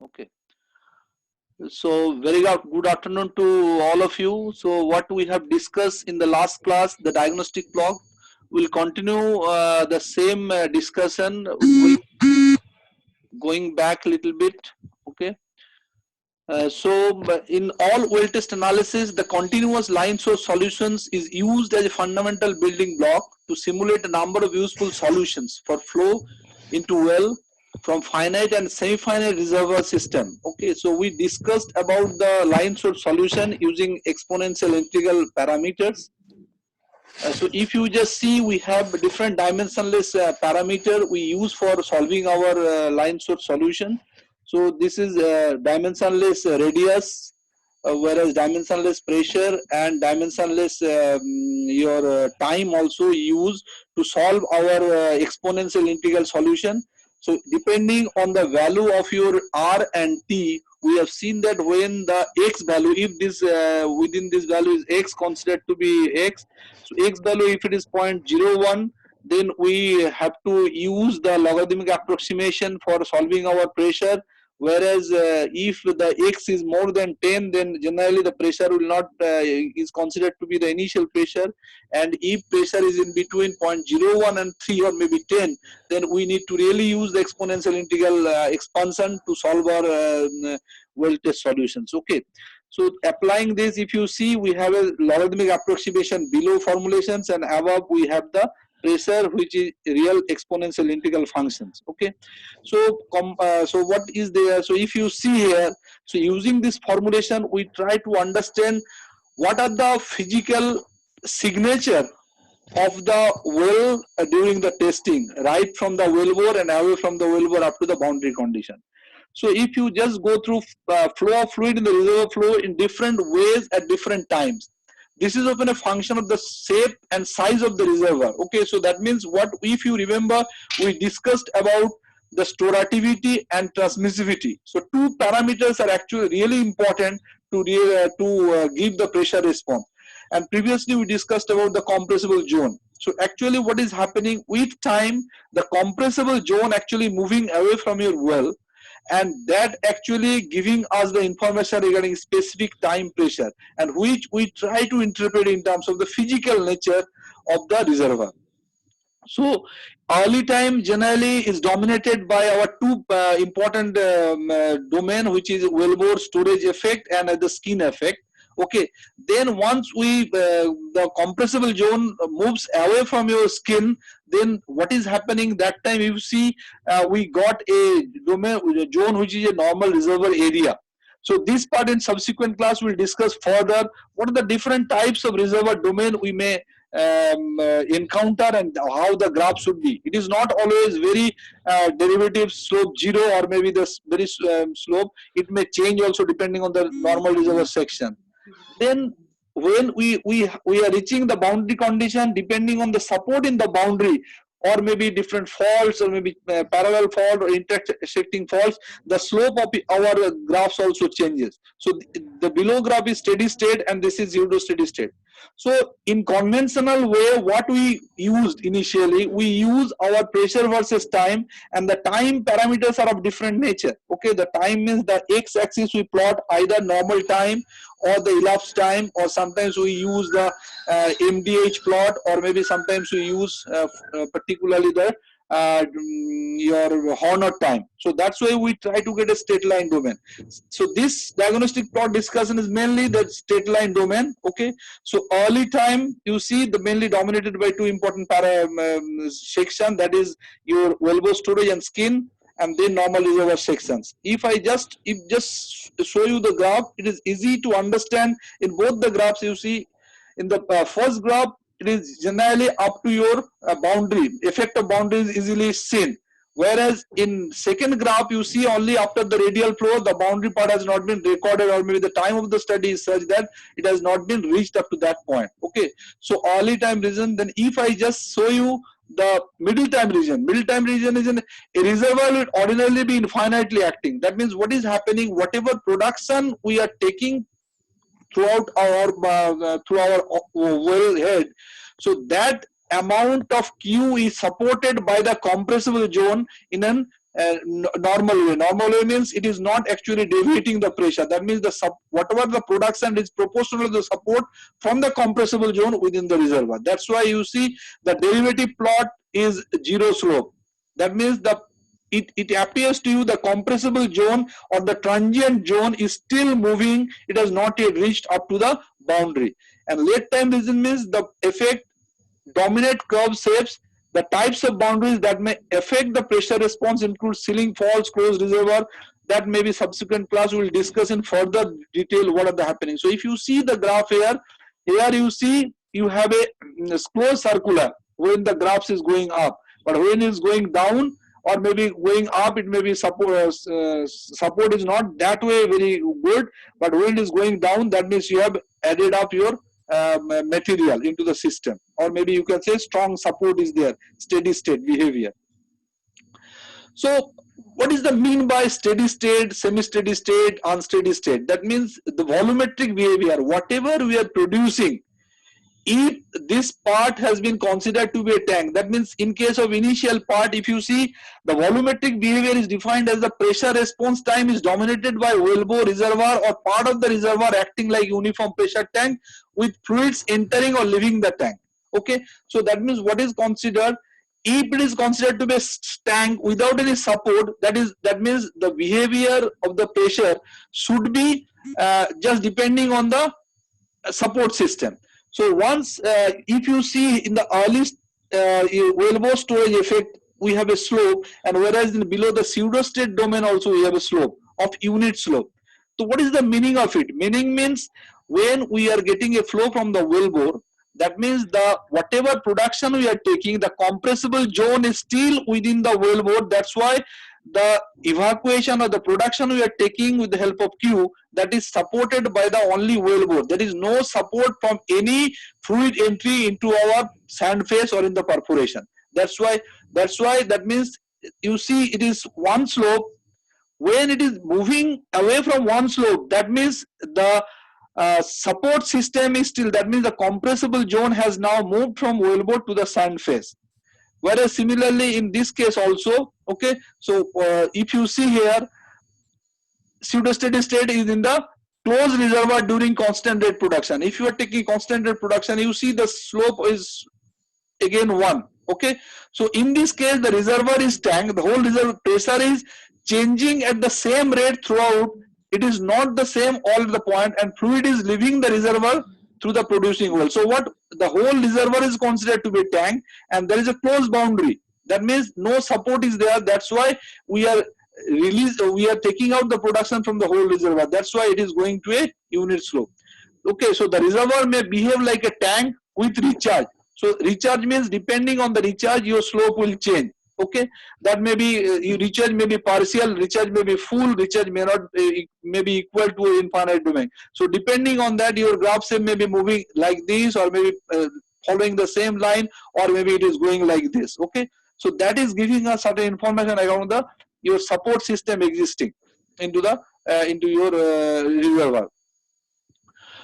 Okay. So very good afternoon to all of you. So what we have discussed in the last class, the diagnostic block, will continue the same discussion, going back a little bit. Okay. In all well test analysis, the continuous line source solutions is used as a fundamental building block to simulate a number of useful solutions for flow into well from finite and semi-finite reservoir system. Okay, so we discussed about the line source solution using exponential integral parameters. So if you just see, we have different dimensionless parameter we use for solving our line source solution. So this is dimensionless radius, whereas dimensionless pressure and dimensionless your time also use to solve our exponential integral solution. So depending on the value of your R and T, we have seen that when the X value, if this within this value is X considered to be X, so X value if it is 0.01, then we have to use the logarithmic approximation for solving our pressure. Whereas if the X is more than 10, then generally the pressure will not is considered to be the initial pressure, and if pressure is in between 0.01 and 3 or maybe 10, then we need to really use the exponential integral expansion to solve our well test solutions. Okay, so applying this, if you see, we have a logarithmic approximation below formulations, and above we have the pressure, which is real exponential integral functions. Okay, so so what is there? So if you see here, so using this formulation, we try to understand what are the physical signature of the well during the testing, right from the wellbore and away from the wellbore up to the boundary condition. So if you just go through flow of fluid in the reservoir flow in different ways at different times, this is often a function of the shape and size of the reservoir. Okay, so that means what, if you remember, we discussed about the storativity and transmissivity. So two parameters are actually really important to give the pressure response. And previously we discussed about the compressible zone. So actually what is happening with time, the compressible zone actually moving away from your well, and that actually giving us the information regarding specific time pressure, and which we try to interpret in terms of the physical nature of the reservoir. So early time generally is dominated by our two important domain, which is wellbore storage effect and the skin effect. Okay, then once the compressible zone moves away from your skin, then what is happening that time, you see, we got a domain, a zone which is a normal reservoir area. So this part in subsequent class we'll discuss further what are the different types of reservoir domain we may encounter and how the graph should be. It is not always very derivative slope 0 or maybe the very slope. It may change also depending on the normal reservoir section. Then when we are reaching the boundary condition, depending on the support in the boundary, or maybe different faults, or maybe parallel fault or intersecting faults, the slope of our graphs also changes. So the below graph is steady state and this is 0 to steady state. So in conventional way, what we used initially, we use our pressure versus time, and the time parameters are of different nature. Okay, the time means the x-axis we plot either normal time or the elapsed time, or sometimes we use the MDH plot, or maybe sometimes we use particularly the your Horner time. So that's why we try to get a straight line domain. So this diagnostic plot discussion is mainly the straight line domain. Okay, so early time, you see, the mainly dominated by two important section, that is your wellbore storage and skin, and then normal reservoir sections. If just show you the graph, it is easy to understand. In both the graphs, you see, in the first graph, it is generally up to your boundary. Effect of boundary is easily seen. Whereas in second graph, you see only after the radial flow, the boundary part has not been recorded, or maybe the time of the study is such that it has not been reached up to that point. Okay, so early time region. Then if I just show you the middle time region is a reservoir will ordinarily be infinitely acting. That means what is happening, whatever production we are taking throughout our well head, so that amount of Q is supported by the compressible zone in an normal way. Normal way means it is not actually deviating the pressure. That means whatever the production is proportional to the support from the compressible zone within the reservoir. That's why you see the derivative plot is zero slope. That means it appears to you the compressible zone or the transient zone is still moving. It has not yet reached up to the boundary. And late time region means the effect dominate curve shapes. The types of boundaries that may affect the pressure response include ceiling, falls, closed reservoir. That maybe subsequent class we will discuss in further detail what are the happening. So if you see the graph here you see you have a closed circular when the graph is going up, but when it's going down or maybe going up, it may be support is not that way very good, but when it is going down, that means you have added up your material into the system, or maybe you can say strong support is there, steady state behavior. So what is the mean by steady state, semi-steady state, unsteady state? That means the volumetric behavior, whatever we are producing, if this part has been considered to be a tank, that means in case of initial part, if you see the volumetric behavior is defined as the pressure response time is dominated by wellbore reservoir or part of the reservoir acting like uniform pressure tank with fluids entering or leaving the tank. Okay, so that means what is considered, if it is considered to be a tank without any support, that means the behavior of the pressure should be just depending on the support system. So once if you see in the early wellbore storage effect, we have a slope, and whereas below the pseudostate domain also we have a slope of unit slope. So what is the meaning of it? Meaning means when we are getting a flow from the wellbore, that means the whatever production we are taking, the compressible zone is still within the wellbore. That's why the evacuation or the production we are taking with the help of Q, that is supported by the only wellbore. There is no support from any fluid entry into our sand face or in the perforation. That's why that means you see it is one slope. When it is moving away from one slope, that means the support system is still, that means the compressible zone has now moved from wellbore to the sand face. Whereas similarly in this case also, okay, so if you see here, pseudo-steady state is in the closed reservoir during constant rate production. If you are taking constant rate production, you see the slope is again 1. Okay, so in this case the reservoir is tank, the whole reservoir pressure is changing at the same rate throughout. It is not the same all at the point, and fluid is leaving the reservoir through the producing well. So what the whole reservoir is considered to be a tank, and there is a closed boundary. That means no support is there. That's why we are taking out the production from the whole reservoir. That's why it is going to a unit slope. Okay, so the reservoir may behave like a tank with recharge. So recharge means depending on the recharge, your slope will change. Okay, that may be recharge may be partial, recharge may be full, recharge may not may be equal to an infinite domain. So depending on that, your graph shape may be moving like this, or maybe following the same line, or maybe it is going like this. Okay, so that is giving us certain information around the your support system existing into the into your reservoir.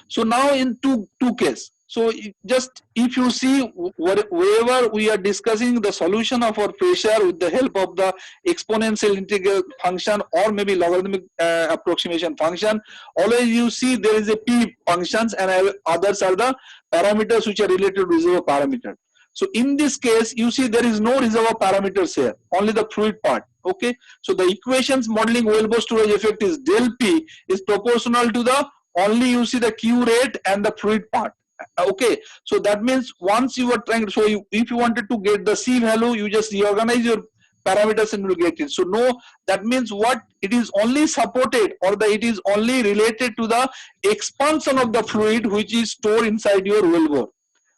So now in two case. So just if you see wherever we are discussing the solution of our pressure with the help of the exponential integral function or maybe logarithmic approximation function, always you see there is a P functions and others are the parameters which are related to reservoir parameter. So in this case, you see there is no reservoir parameters here, only the fluid part. Okay, so the equations modeling wellbore storage effect is del P is proportional to the only you see the Q rate and the fluid part. Okay, so that means once you are trying, so if you wanted to get the C value, you just reorganize your parameters and will get it. So no, that means what, it is only supported or it is only related to the expansion of the fluid which is stored inside your wellbore.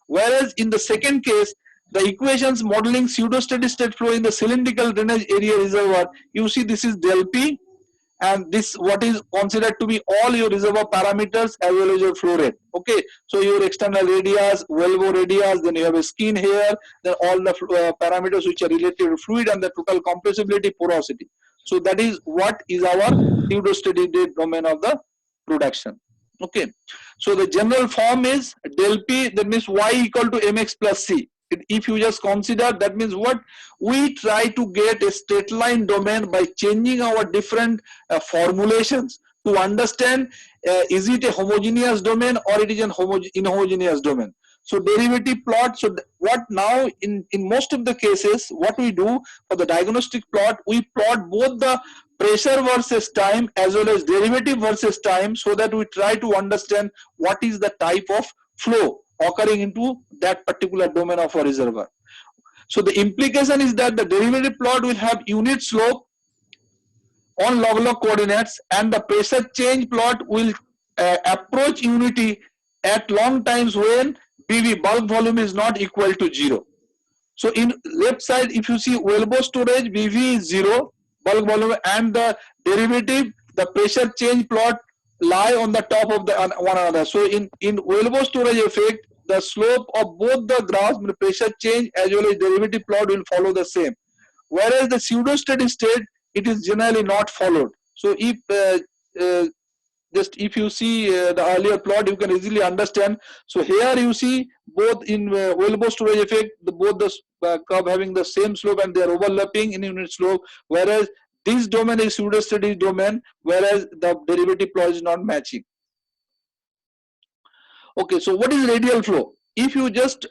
Whereas in the second case, the equations modeling pseudo-steady state flow in the cylindrical drainage area reservoir, you see this is del P, and this what is considered to be all your reservoir parameters as well as your flow rate. Okay, so your external radius, wellbore radius, then you have a skin here, then all the parameters which are related to fluid and the total compressibility, porosity. So that is what is our pseudo-steady state domain of the production. Okay, so the general form is del P, that means Y equal to mx plus C. if you just consider, that means what? We try to get a straight line domain by changing our different formulations to understand is it a homogeneous domain or it is an inhomogeneous domain. So derivative plot, so what now in most of the cases, what we do for the diagnostic plot, we plot both the pressure versus time as well as derivative versus time, so that we try to understand what is the type of flow occurring into that particular domain of a reservoir. So the implication is that the derivative plot will have unit slope on log coordinates, and the pressure change plot will approach unity at long times when BV, bulk volume, is not equal to 0. So in left side, if you see Welbo storage, BV is 0, bulk volume, and the derivative, the pressure change plot lie on the top of the one another. So in Welbo storage effect, the slope of both the graphs, the pressure change as well as derivative plot, will follow the same. Whereas the pseudo steady state, it is generally not followed. So if just if you see the earlier plot, you can easily understand. So here you see both in Welbo storage effect, both the curve having the same slope and they are overlapping in unit slope, whereas this domain is pseudo steady domain, whereas the derivative plot is not matching. Okay, so what is radial flow? If you just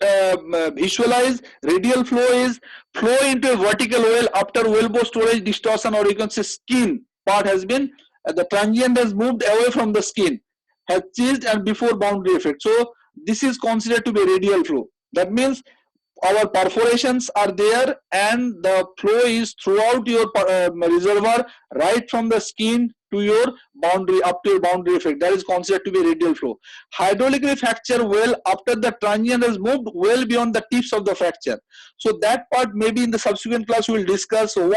visualize, radial flow is flow into a vertical well after Welbo storage distortion, or you can say skin part has been, the transient has moved away from the skin, has changed, and before boundary effect. So this is considered to be radial flow. That means our perforations are there and the flow is throughout your reservoir, right from the skin to your boundary, up to your boundary effect. That is considered to be radial flow. Hydraulically fracture well after the transient has moved well beyond the tips of the fracture. So that part maybe in the subsequent class we will discuss. So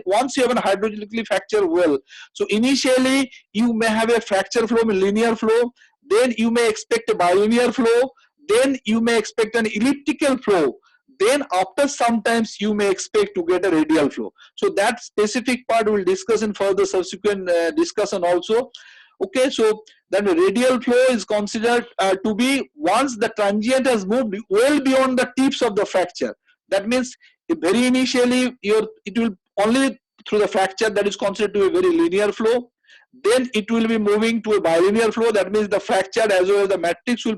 once you have a hydraulically fracture well, so initially you may have a fracture flow, linear flow, then you may expect a bilinear flow, then you may expect an elliptical flow, then after sometimes you may expect to get a radial flow. So that specific part we will discuss in further subsequent discussion also. Okay, so then radial flow is considered to be once the transient has moved well beyond the tips of the fracture. That means very initially it will only through the fracture, that is considered to be a very linear flow. Then it will be moving to a bilinear flow. That means the fracture as well as the matrix will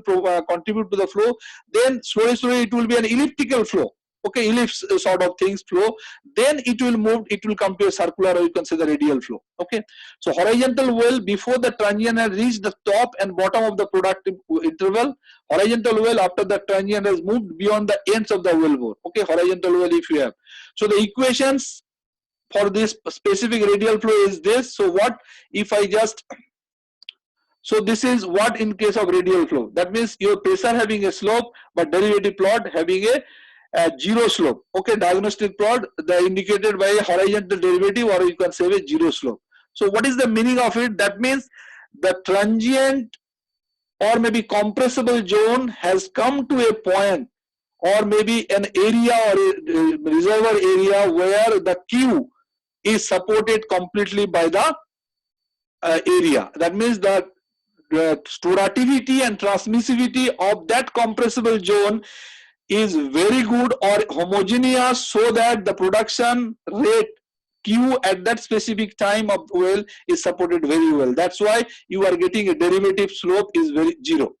contribute to the flow. Then slowly it will be an elliptical flow. Okay, ellipse sort of things flow. Then it will move, it will come to a circular, or you can say the radial flow. Okay, so horizontal well before the transient has reached the top and bottom of the productive interval. Horizontal well after the transient has moved beyond the ends of the well bore. Okay, horizontal well if you have. So the equations for this specific radial flow is this. So what if I just, so this is what in case of radial flow. That means your pressure having a slope, but derivative plot having a zero slope. Okay, diagnostic plot, the indicated by a horizontal derivative, or you can say a zero slope. So what is the meaning of it? That means the transient or maybe compressible zone has come to a point, or maybe an area or a reservoir area where the Q is supported completely by the area. That means that the storativity and transmissivity of that compressible zone is very good or homogeneous, so that the production rate Q at that specific time of the well is supported very well. That's why you are getting a derivative slope is very zero.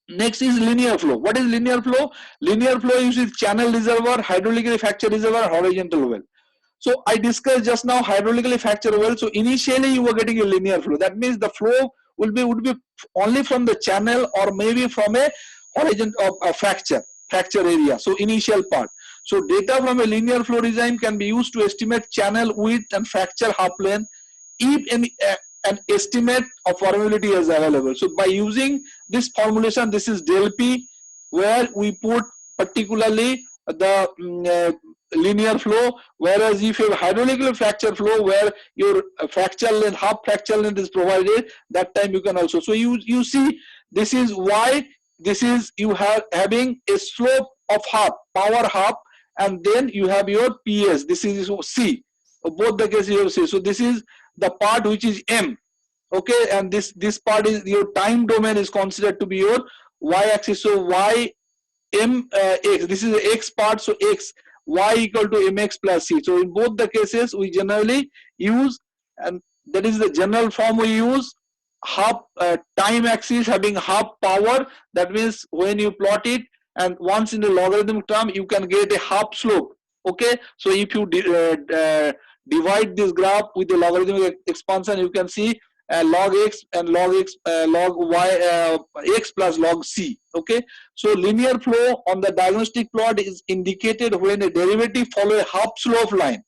Next is linear flow. What is linear flow? Linear flow uses channel reservoir, hydraulically fracture reservoir, horizontal well. So I discussed just now hydraulically fracture well. So initially you were getting a linear flow. That means the flow would be only from the channel or maybe from a horizon of a fracture area. So initial part. So data from a linear flow regime can be used to estimate channel width and fracture half length if an estimate of formulity is available. So by using this formulation, this is del P, where we put particularly the linear flow, whereas if you have hydraulical fracture flow where your fracture length, half fracture length is provided, that time you can also. So you see, this is why this is you have having a slope of half, power half, and then you have your PS. This is C. Both the cases you have C. So this is the part which is M. Okay, and this part is your time domain is considered to be your y-axis. So y X, this is the X part, so X, Y equal to mx plus c. So in both the cases we generally use, and that is the general form we use, half time axis having half power. That means when you plot it and once in the logarithmic term you can get a half slope. Okay, so if you divide this graph with the logarithmic expansion, you can see log x and log x, log y, x plus log c. Okay, so linear flow on the diagnostic plot is indicated when a derivative follow a half slope line.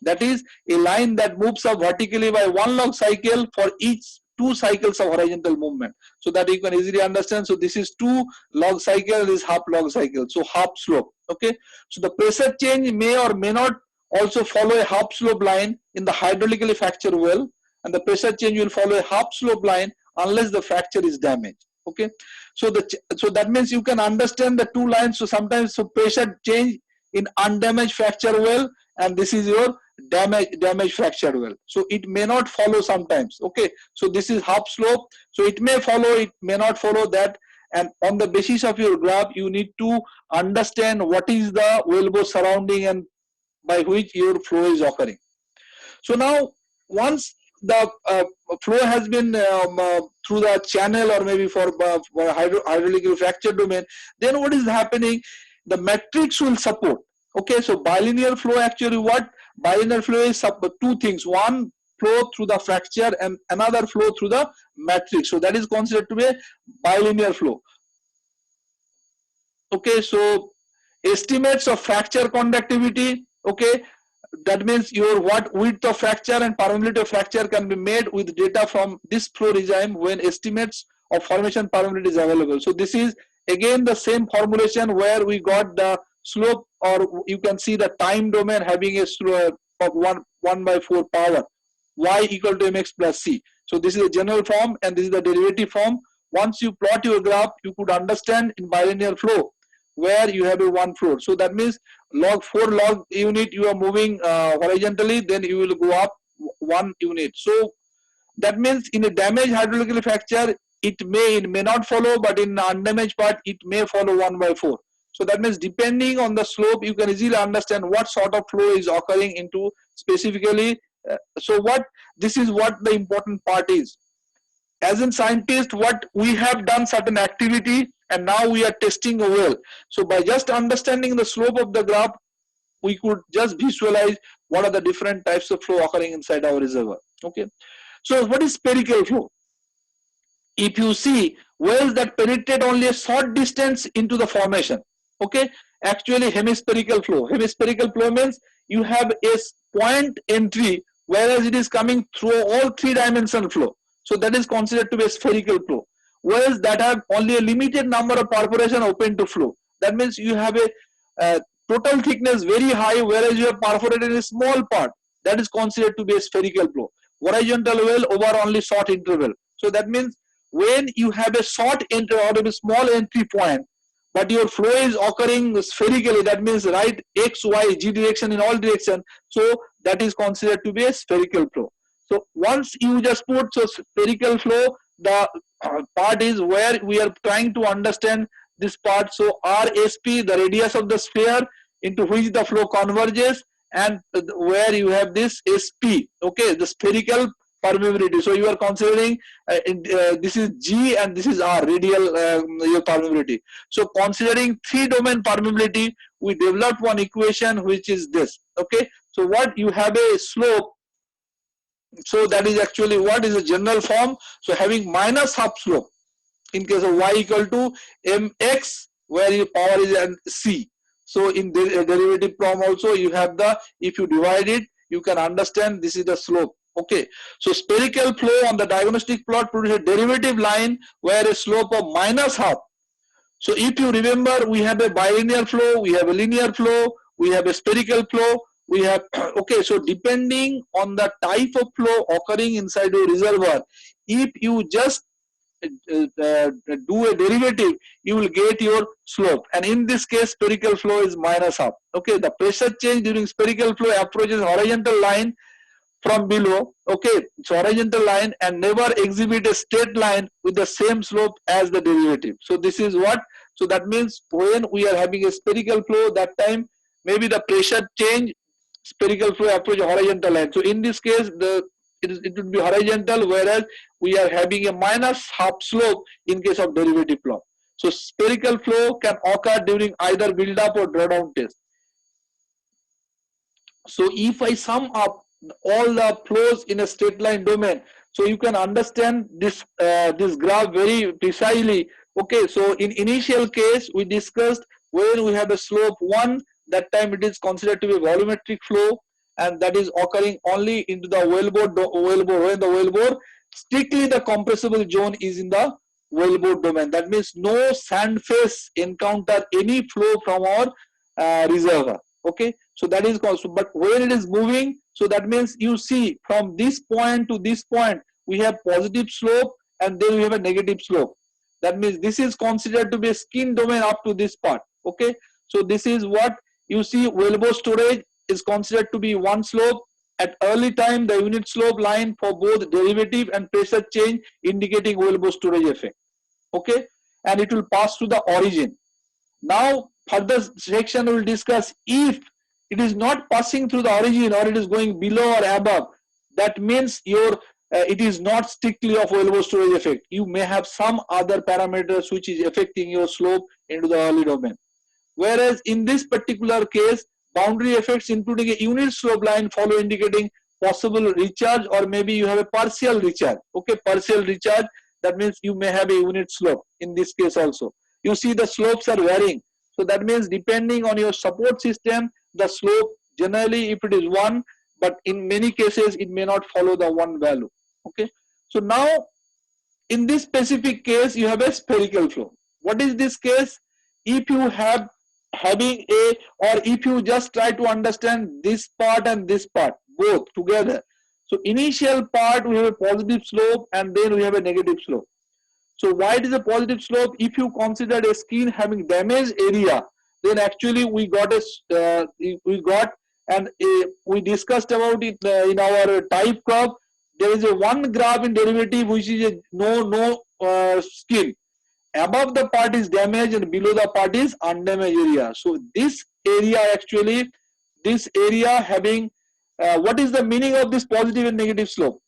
That is a line that moves up vertically by one log cycle for each 2 cycles of horizontal movement, so that you can easily understand. So this is 2 log cycle, this is half log cycle, so half slope. Okay, so the pressure change may or may not also follow a half slope line in the hydraulically fractured well, and the pressure change will follow a half slope line unless the fracture is damaged. Okay, so that means you can understand the 2 lines. So sometimes pressure change in undamaged fracture well, and this is your damage fractured well, so it may not follow sometimes. Okay, so this is half slope, so it may follow, it may not follow that, and on the basis of your graph you need to understand what is the wellbore surrounding and by which your flow is occurring. So now once the flow has been through the channel or maybe for hydraulic fracture domain, then what is happening, the matrix will support. Okay, so bilinear flow, actually what bilinear flow is, 2 things, one flow through the fracture and another flow through the matrix, so that is considered to be a bilinear flow. Okay, so estimates of fracture conductivity, okay, that means your what width of fracture and permeability of fracture can be made with data from this flow regime when estimates of formation permeability is available. So this is again the same formulation where we got the slope, or you can see the time domain having a slope of 1 by 4 power, y equal to mx plus c. So this is the general form and this is the derivative form. Once you plot your graph, you could understand in bilinear flow where you have a 1 floor. So that means log 4 log unit you are moving horizontally, then you will go up 1 unit. So that means in a damaged hydraulically fracture it may not follow, but in the undamaged part it may follow 1 by 4. So that means depending on the slope you can easily understand what sort of flow is occurring into specifically. So what this is what the important part is. As in scientist, what we have done certain activity and now we are testing a well. So by just understanding the slope of the graph, we could just visualize what are the different types of flow occurring inside our reservoir. Okay, so what is spherical flow? If you see wells that penetrate only a short distance into the formation, okay, actually hemispherical flow. Hemispherical flow means you have a point entry, whereas it is coming through all 3-dimensional flow. So that is considered to be a spherical flow. Wells that have only a limited number of perforation open to flow, that means you have a total thickness very high, whereas you have perforated a small part, that is considered to be a spherical flow. Horizontal well over only short interval. So that means when you have a short entry or a small entry point, but your flow is occurring spherically, that means right x, y, z direction in all direction, so that is considered to be a spherical flow. So once you just put so spherical flow, the part is where we are trying to understand this part. So RSP, the radius of the sphere into which the flow converges, and where you have this SP, okay, the spherical permeability. So you are considering this is G and this is R, radial your permeability. So considering 3-domain permeability, we developed one equation which is this. Okay, so what you have a slope. So that is actually what is a general form. So having minus half slope in case of y equal to mx, where your power is c. So in the derivative form also you have the, if you divide it, you can understand this is the slope. Okay, so spherical flow on the diagnostic plot produces a derivative line where a slope of minus half. So if you remember, we have a bilinear flow, we have a linear flow, we have a spherical flow, we have okay, so depending on the type of flow occurring inside your reservoir, if you just do a derivative, you will get your slope, and in this case spherical flow is minus half. Okay, the pressure change during spherical flow approaches horizontal line from below. Okay, so horizontal line and never exhibit a straight line with the same slope as the derivative. So this is what So that means when we are having a spherical flow, that time maybe the pressure change, spherical flow approach a horizontal line. So in this case, it would be horizontal, whereas we are having a minus half slope in case of derivative flow. So spherical flow can occur during either build up or drawdown test. So if I sum up all the flows in a straight line domain, so you can understand this this graph very precisely. Okay, so in initial case we discussed when we have a slope 1, that time it is considered to be a volumetric flow, and that is occurring only into the wellbore when the wellbore strictly the compressible zone is in the wellbore domain. That means no sand face encounter any flow from our reservoir. Okay, so that is called. But when it is moving, so that means you see from this point to this point we have positive slope and then we have a negative slope. That means this is considered to be a skin domain up to this part. Okay, so this is what you see. Wellbore storage is considered to be one slope. At early time, the unit slope line for both derivative and pressure change indicating wellbore storage effect. Okay, and it will pass to the origin. Now further section we will discuss if it is not passing through the origin or it is going below or above, that means your it is not strictly of wellbore storage effect. You may have some other parameters which is affecting your slope into the early domain. Whereas in this particular case, boundary effects including a unit slope line follow indicating possible recharge, or maybe you have a partial recharge. Okay, partial recharge, that means you may have a unit slope in this case also. You see the slopes are varying. So that means depending on your support system, the slope generally if it is 1, but in many cases it may not follow the 1 value. Okay, so now in this specific case you have a spherical flow. What is this case? If you have having a, or if you just try to understand this part and this part both together. So initial part we have a positive slope and then we have a negative slope. So why it is a positive slope? If you consider a skin having damaged area, then actually we got a we discussed about it in our type curve. There is a one graph in derivative which is a no skin. Above the part is damaged and below the part is undamaged area. So this area actually, this area having what is the meaning of this positive and negative slope?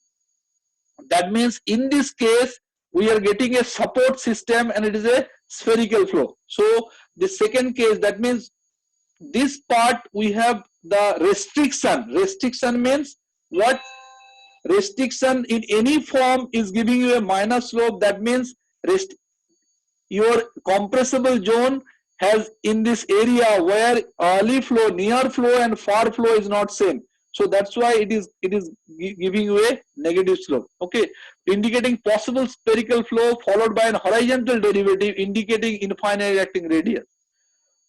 That means in this case we are getting a support system and it is a spherical flow. So the second case, that means this part we have the restriction. Restriction means what? Restriction in any form is giving you a minus slope. That means your compressible zone has in this area where early flow, near flow and far flow is not same. So that's why it is giving you a negative slope. Okay, indicating possible spherical flow followed by an horizontal derivative indicating infinite acting radius.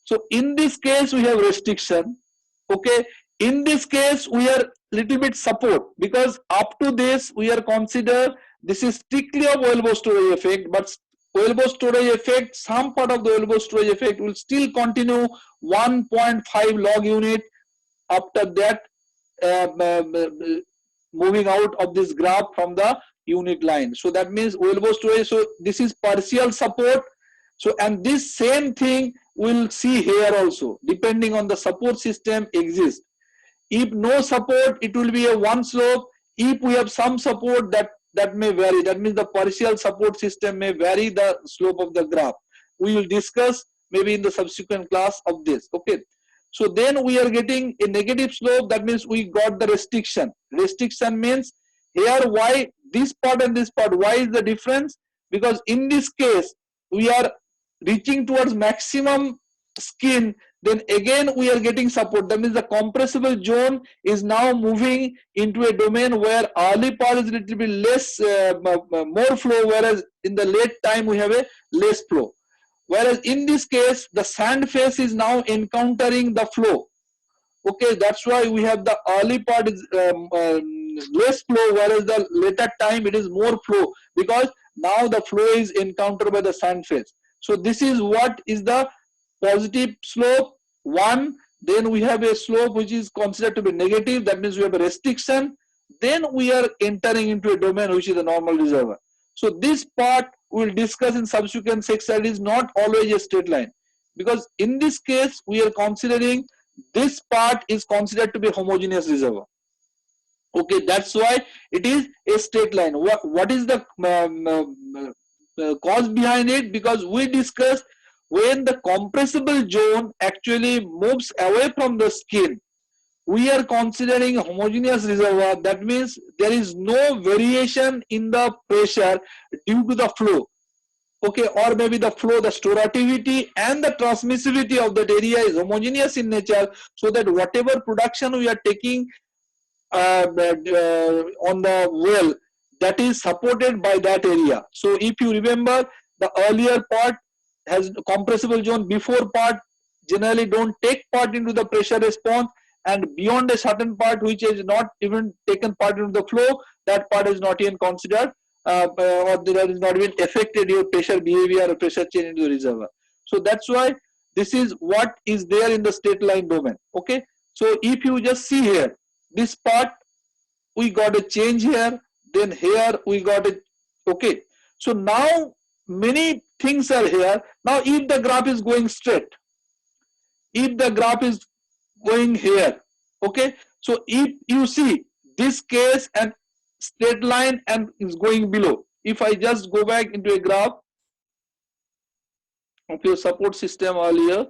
So in this case we have restriction. Okay, in this case we are little bit support, because up to this we are consider this is strictly a wellbore storage effect, but wellbore storage effect, some part of the wellbore storage effect will still continue 1.5 log unit after that moving out of this graph from the unit line. So that means wellbore storage, so this is partial support. So and this same thing we'll see here also, depending on the support system exists. If no support, it will be a one slope. If we have some support, that may vary. That means the partial support system may vary the slope of the graph. We will discuss maybe in the subsequent class of this. Okay. So then we are getting a negative slope. That means we got the restriction. Restriction means here why this part and this part, why is the difference? Because in this case we are reaching towards maximum skin, then again we are getting support. That means the compressible zone is now moving into a domain where early part is a little bit less more flow, whereas in the late time we have a less flow. Whereas in this case the sand face is now encountering the flow. Okay, that's why we have the early part is less flow, whereas the later time it is more flow, because now the flow is encountered by the sand face. So this is what is the positive slope 1. Then we have a slope which is considered to be negative. That means we have a restriction. Then we are entering into a domain which is the normal reservoir. So this part we will discuss in subsequent section, is not always a straight line, because in this case we are considering this part is considered to be homogeneous reservoir. Okay, that's why it is a straight line. What is the cause behind it? Because we discussed, when the compressible zone actually moves away from the skin, we are considering a homogeneous reservoir. That means there is no variation in the pressure due to the flow. Okay, or maybe the flow, the storativity and the transmissivity of that area is homogeneous in nature, so that whatever production we are taking on the well, that is supported by that area. So if you remember, the earlier part has compressible zone, before part generally don't take part into the pressure response, and beyond a certain part which is not even taken part into the flow, that part is not even considered or that is not even affected your pressure behavior or pressure change into the reservoir. So that's why this is what is there in the straight line domain. Okay, so if you just see here, this part we got a change here, then here we got a, okay, so now many things are here. Now if the graph is going straight, if the graph is going here, okay, so if you see this case and straight line and is going below, if I just go back into a graph of your support system earlier,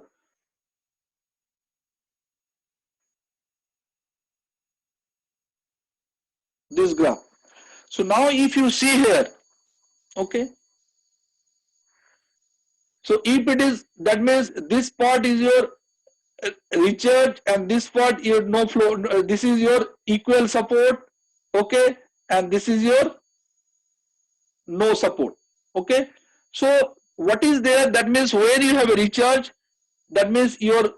this graph, so now if you see here, okay, so if it is, that means this part is your recharge and this part your no flow, this is your equal support, okay, and this is your no support. Okay, so what is there? That means when you have a recharge, that means your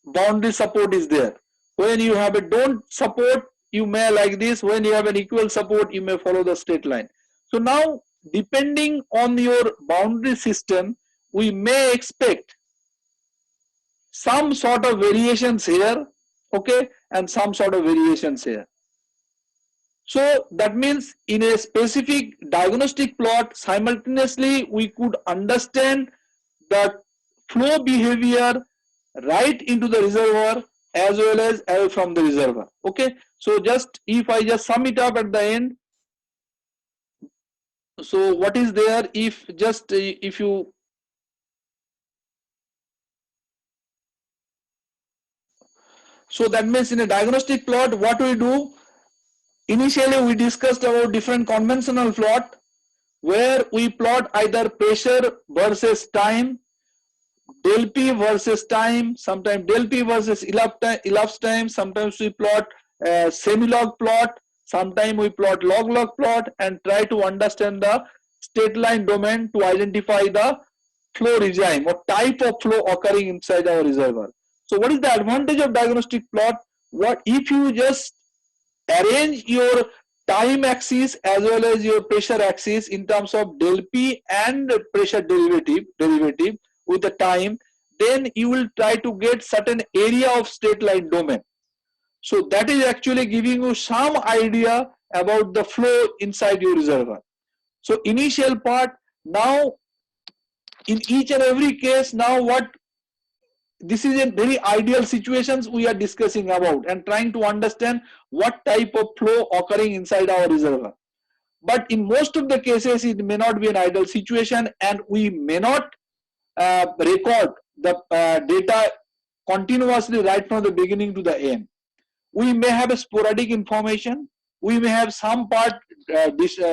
boundary support is there. When you have a don't support, you may like this. When you have an equal support, you may follow the straight line. So now depending on your boundary system, we may expect some sort of variations here, okay, and some sort of variations here. So that means in a specific diagnostic plot, simultaneously we could understand the flow behavior right into the reservoir as well as away from the reservoir. Okay, so just if I just sum it up at the end, so what is there, if just if you, so that means in a diagnostic plot what we do, initially we discussed about different conventional plot where we plot either pressure versus time, del P versus time, sometimes del P versus elapsed time, sometimes we plot semi-log plot, sometimes we plot log plot, and try to understand the straight line domain to identify the flow regime or type of flow occurring inside our reservoir. So what is the advantage of diagnostic plot? What if you just arrange your time axis as well as your pressure axis in terms of del P and pressure derivative with the time, then you will try to get certain area of straight line domain. So that is actually giving you some idea about the flow inside your reservoir. So initial part, now in each and every case, now what, this is a very ideal situations we are discussing about and trying to understand what type of flow occurring inside our reservoir. But in most of the cases it may not be an ideal situation, and we may not record the data continuously right from the beginning to the end. We may have a sporadic information, we may have some part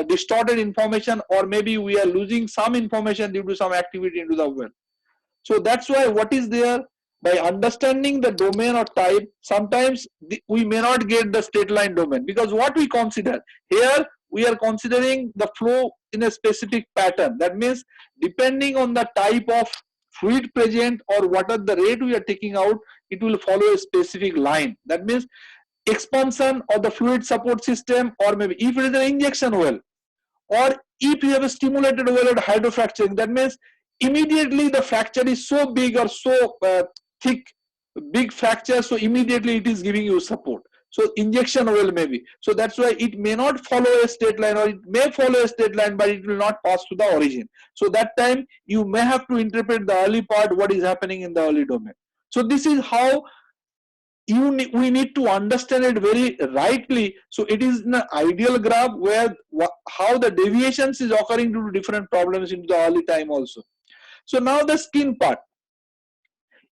distorted information, or maybe we are losing some information due to some activity into the well. So that's why what is there, by understanding the domain or type, sometimes we may not get the straight line domain, because what we consider here, we are considering the flow in a specific pattern. That means depending on the type of fluid present or what are the rate we are taking out, it will follow a specific line. That means expansion of the fluid support system, or maybe if it is an injection well, or if you have a stimulated well at hydrofracturing, that means immediately the fracture is so big or so thick, big fracture, so immediately it is giving you support. So injection well maybe. So that's why it may not follow a straight line, or it may follow a straight line, but it will not pass to the origin. So that time you may have to interpret the early part, what is happening in the early domain. So this is how we need to understand it very rightly. So it is an ideal graph where how the deviations is occurring due to different problems into the early time also. So now the skin part,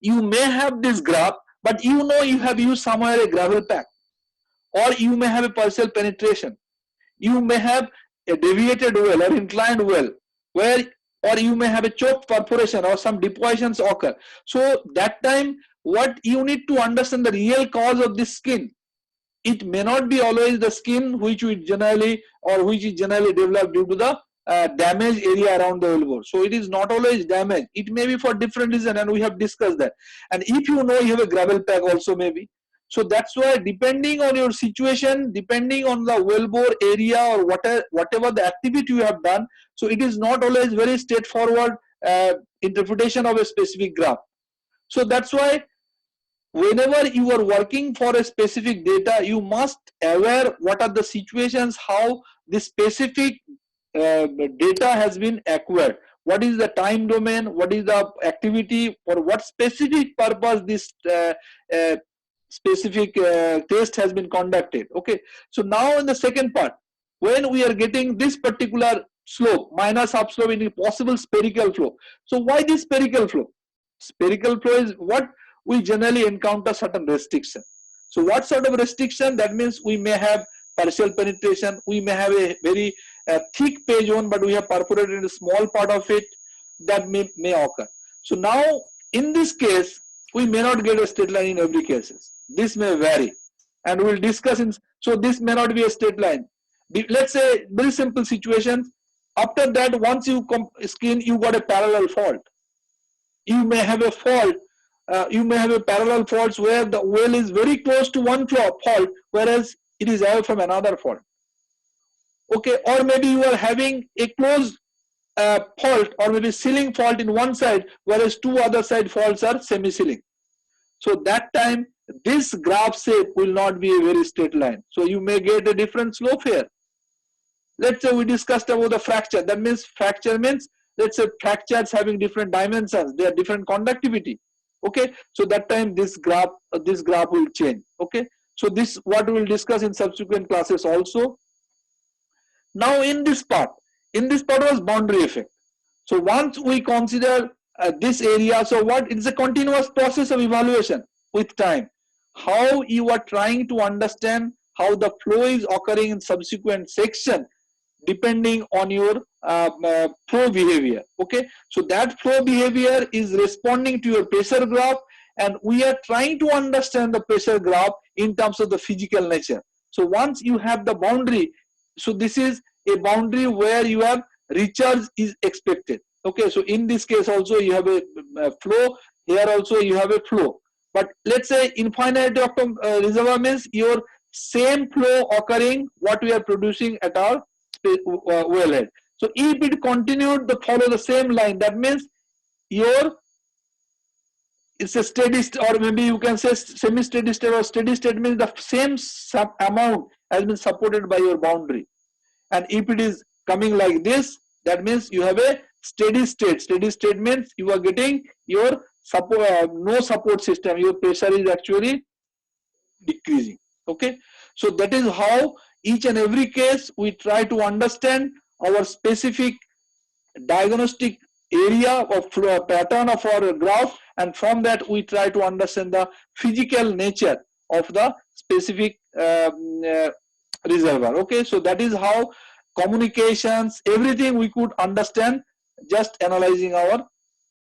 you may have this graph, but you know you have used somewhere a gravel pack, or you may have a partial penetration, you may have a deviated well or inclined well, where, or you may have a choked perforation or some depositions occur. So that time what you need to understand, the real cause of this skin, it may not be always the skin which we generally, or which is generally developed due to the damaged area around the elbow. So it is not always damage, it may be for different reason, and we have discussed that. And if you know you have a gravel pack also maybe. So that's why depending on your situation, depending on the well bore area or whatever the activity you have done, so it is not always very straightforward interpretation of a specific graph. So that's why whenever you are working for a specific data, you must aware what are the situations, how this specific data has been acquired, what is the time domain, what is the activity, for what specific purpose this specific test has been conducted. Okay, so now in the second part, when we are getting this particular slope, minus upslope in a possible spherical flow. So why this spherical flow? Spherical flow is what we generally encounter certain restriction. So what sort of restriction? That means we may have partial penetration, we may have a very thick page zone, but we have perforated a small part of it, that may occur. So now in this case, we may not get a straight line in every cases. This may vary, and we will discuss in. So this may not be a straight line. Let's say very simple situation. After that, once you skin, you got a parallel fault. You may have a fault. You may have a parallel faults where the well is very close to one fault, whereas it is away from another fault. Okay, or maybe you are having a closed fault, or maybe sealing fault in one side, whereas two other side faults are semi-sealing. So that time this graph shape will not be a very straight line. So you may get a different slope here. Let's say we discussed about the fracture. That means fracture means, let's say fractures having different dimensions, they are different conductivity. Okay, so that time this graph will change. Okay, so this what we will discuss in subsequent classes also. Now in this part was boundary effect. So once we consider this area, so what, it's a continuous process of evaluation with time, how you are trying to understand how the flow is occurring in subsequent section depending on your flow behavior. Okay, so that flow behavior is responding to your pressure graph, and we are trying to understand the pressure graph in terms of the physical nature. So once you have the boundary, so this is a boundary where you have recharge is expected. Okay, so in this case also you have a flow, here also you have a flow. But let's say infinite reservoir means your same flow occurring what we are producing at our wellhead. So if it continued to follow the same line, that means your, it's a steady state, or maybe you can say semi-steady state, or steady state means the same amount has been supported by your boundary. And if it is coming like this, that means you have a steady state. Steady state means you are getting your support, no support system, your pressure is actually decreasing. Okay, so that is how each and every case we try to understand our specific diagnostic area of flow pattern of our graph, and from that we try to understand the physical nature of the specific reservoir. Okay, so that is how communications, everything we could understand just analyzing our